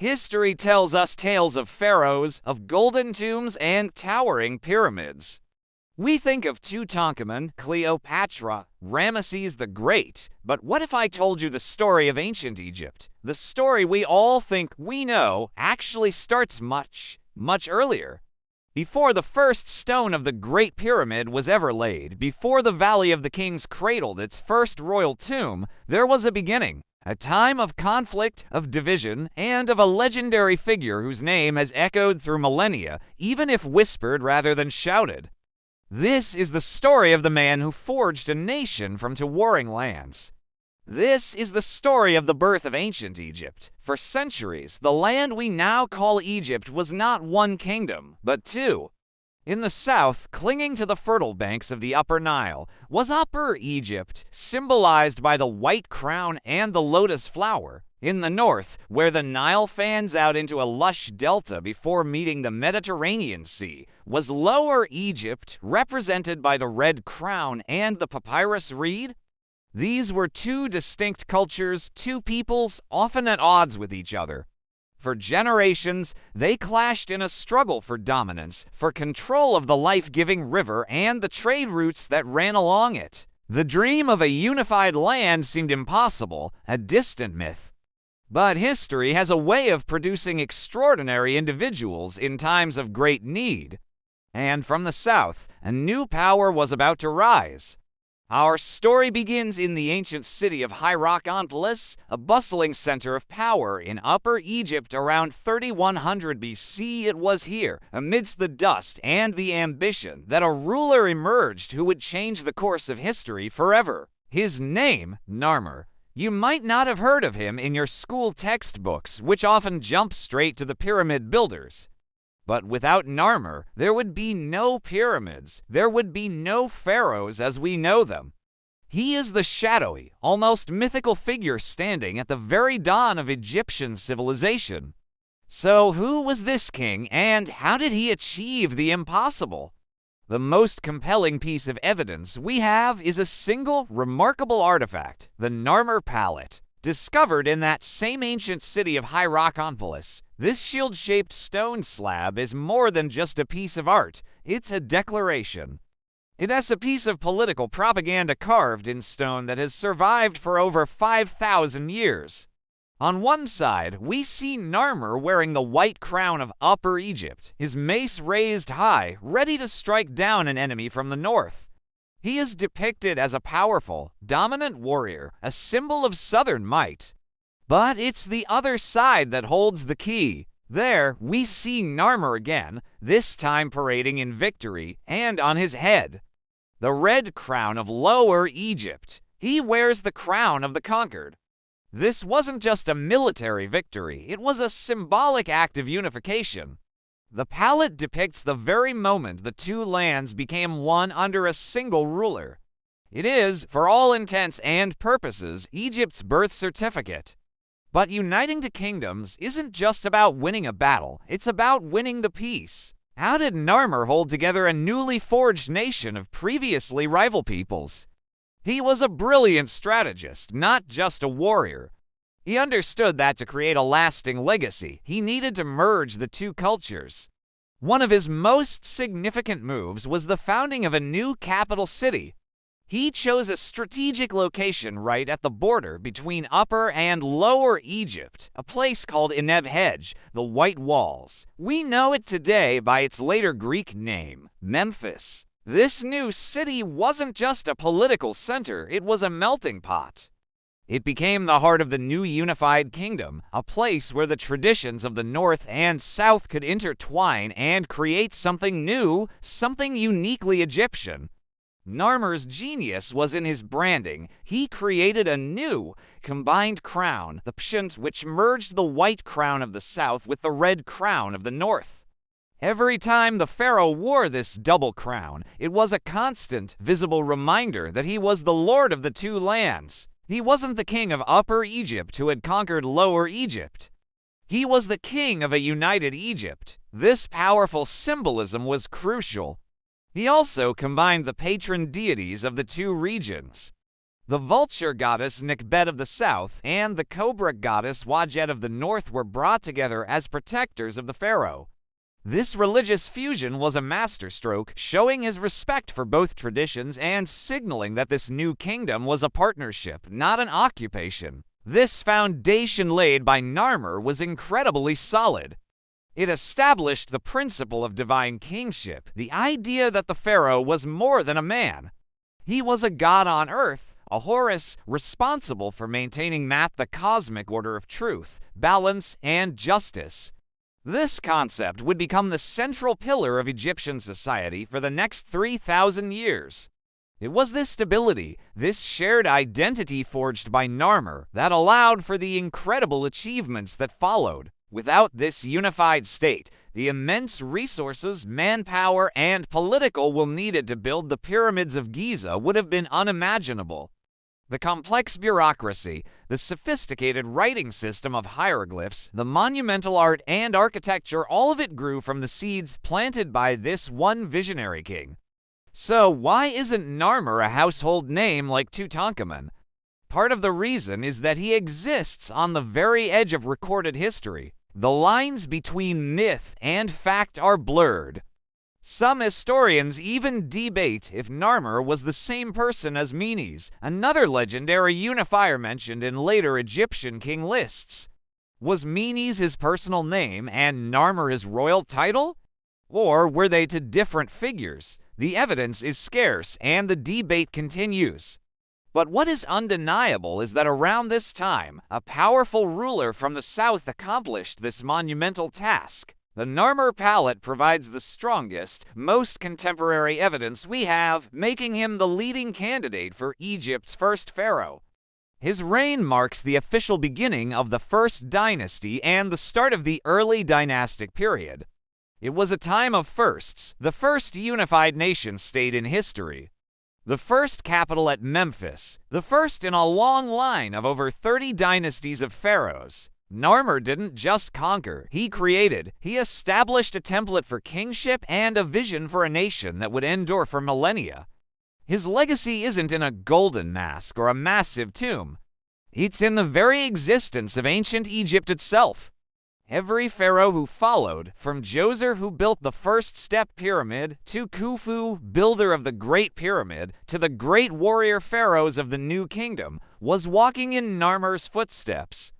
History tells us tales of pharaohs, of golden tombs, and towering pyramids. We think of Tutankhamun, Cleopatra, Ramesses the Great, but what if I told you the story of ancient Egypt? The story we all think we know actually starts much, much earlier. Before the first stone of the Great Pyramid was ever laid, before the Valley of the Kings cradled its first royal tomb, there was a beginning. A time of conflict, of division, and of a legendary figure whose name has echoed through millennia, even if whispered rather than shouted. This is the story of the man who forged a nation from two warring lands. This is the story of the birth of ancient Egypt. For centuries, the land we now call Egypt was not one kingdom, but two. In the south, clinging to the fertile banks of the Upper Nile, was Upper Egypt, symbolized by the white crown and the lotus flower. In the north, where the Nile fans out into a lush delta before meeting the Mediterranean Sea, was Lower Egypt, represented by the red crown and the papyrus reed. These were two distinct cultures, two peoples, often at odds with each other. For generations, they clashed in a struggle for dominance, for control of the life-giving river and the trade routes that ran along it. The dream of a unified land seemed impossible, a distant myth. But history has a way of producing extraordinary individuals in times of great need. And from the south, a new power was about to rise. Our story begins in the ancient city of Hierakonpolis, a bustling center of power in Upper Egypt around 3100 BC. It was here, amidst the dust and the ambition, that a ruler emerged who would change the course of history forever. His name, Narmer. You might not have heard of him in your school textbooks, which often jump straight to the pyramid builders. But without Narmer, there would be no pyramids. There would be no pharaohs as we know them. He is the shadowy, almost mythical figure standing at the very dawn of Egyptian civilization. So who was this king, and how did he achieve the impossible? The most compelling piece of evidence we have is a single remarkable artifact, the Narmer Palette. Discovered in that same ancient city of Hierakonpolis, this shield-shaped stone slab is more than just a piece of art. It's a declaration. It has a piece of political propaganda carved in stone that has survived for over 5,000 years. On one side, we see Narmer wearing the white crown of Upper Egypt, his mace raised high, ready to strike down an enemy from the north. He is depicted as a powerful, dominant warrior, a symbol of southern might. But it's the other side that holds the key. There, we see Narmer again, this time parading in victory, and on his head, the red crown of Lower Egypt. He wears the crown of the conquered. This wasn't just a military victory, it was a symbolic act of unification. The palette depicts the very moment the two lands became one under a single ruler. It is, for all intents and purposes, Egypt's birth certificate. But uniting two kingdoms isn't just about winning a battle, it's about winning the peace. How did Narmer hold together a newly forged nation of previously rival peoples? He was a brilliant strategist, not just a warrior. He understood that to create a lasting legacy, he needed to merge the two cultures. One of his most significant moves was the founding of a new capital city. He chose a strategic location right at the border between Upper and Lower Egypt, a place called Eneb-Hej, the White Walls. We know it today by its later Greek name, Memphis. This new city wasn't just a political center, it was a melting pot. It became the heart of the new unified kingdom, a place where the traditions of the North and South could intertwine and create something new, something uniquely Egyptian. Narmer's genius was in his branding. He created a new, combined crown, the pshent, which merged the white crown of the South with the red crown of the North. Every time the pharaoh wore this double crown, it was a constant, visible reminder that he was the lord of the two lands. He wasn't the king of Upper Egypt who had conquered Lower Egypt. He was the king of a united Egypt. This powerful symbolism was crucial. He also combined the patron deities of the two regions. The vulture goddess Nekbet of the south and the cobra goddess Wajet of the north were brought together as protectors of the pharaoh. This religious fusion was a masterstroke, showing his respect for both traditions and signaling that this new kingdom was a partnership, not an occupation. This foundation laid by Narmer was incredibly solid. It established the principle of divine kingship, the idea that the pharaoh was more than a man. He was a god on earth, a Horus responsible for maintaining the cosmic order of truth, balance, and justice. This concept would become the central pillar of Egyptian society for the next 3,000 years. It was this stability, this shared identity forged by Narmer, that allowed for the incredible achievements that followed. Without this unified state, the immense resources, manpower, and political will needed to build the pyramids of Giza would have been unimaginable. The complex bureaucracy, the sophisticated writing system of hieroglyphs, the monumental art and architecture, all of it grew from the seeds planted by this one visionary king. So why isn't Narmer a household name like Tutankhamun? Part of the reason is that he exists on the very edge of recorded history. The lines between myth and fact are blurred. Some historians even debate if Narmer was the same person as Menes, another legendary unifier mentioned in later Egyptian king lists. Was Menes his personal name and Narmer his royal title? Or were they two different figures? The evidence is scarce and the debate continues. But what is undeniable is that around this time, a powerful ruler from the south accomplished this monumental task. The Narmer palette provides the strongest, most contemporary evidence we have, making him the leading candidate for Egypt's first pharaoh. His reign marks the official beginning of the first dynasty and the start of the early dynastic period. It was a time of firsts, the first unified nation-state in history. The first capital at Memphis, the first in a long line of over 30 dynasties of pharaohs. Narmer didn't just conquer, he created. He established a template for kingship and a vision for a nation that would endure for millennia. His legacy isn't in a golden mask or a massive tomb. It's in the very existence of ancient Egypt itself. Every pharaoh who followed, from Djoser who built the first step pyramid, to Khufu, builder of the Great Pyramid, to the great warrior pharaohs of the New Kingdom, was walking in Narmer's footsteps.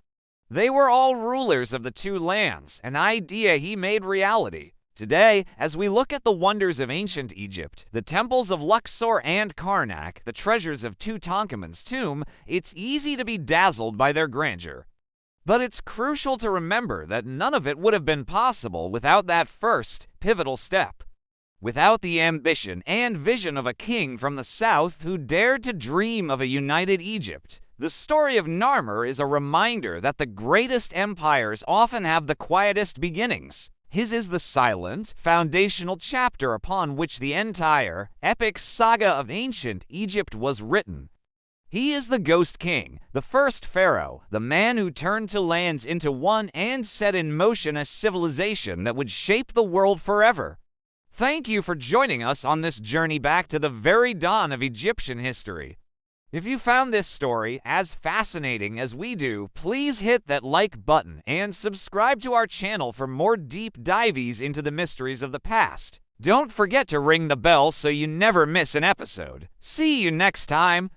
They were all rulers of the two lands, an idea he made reality. Today, as we look at the wonders of ancient Egypt, the temples of Luxor and Karnak, the treasures of Tutankhamun's tomb, it's easy to be dazzled by their grandeur. But it's crucial to remember that none of it would have been possible without that first, pivotal step. Without the ambition and vision of a king from the south who dared to dream of a united Egypt. The story of Narmer is a reminder that the greatest empires often have the quietest beginnings. His is the silent, foundational chapter upon which the entire, epic saga of ancient Egypt was written. He is the Ghost King, the first pharaoh, the man who turned two lands into one and set in motion a civilization that would shape the world forever. Thank you for joining us on this journey back to the very dawn of Egyptian history. If you found this story as fascinating as we do, please hit that like button and subscribe to our channel for more deep dives into the mysteries of the past. Don't forget to ring the bell so you never miss an episode. See you next time.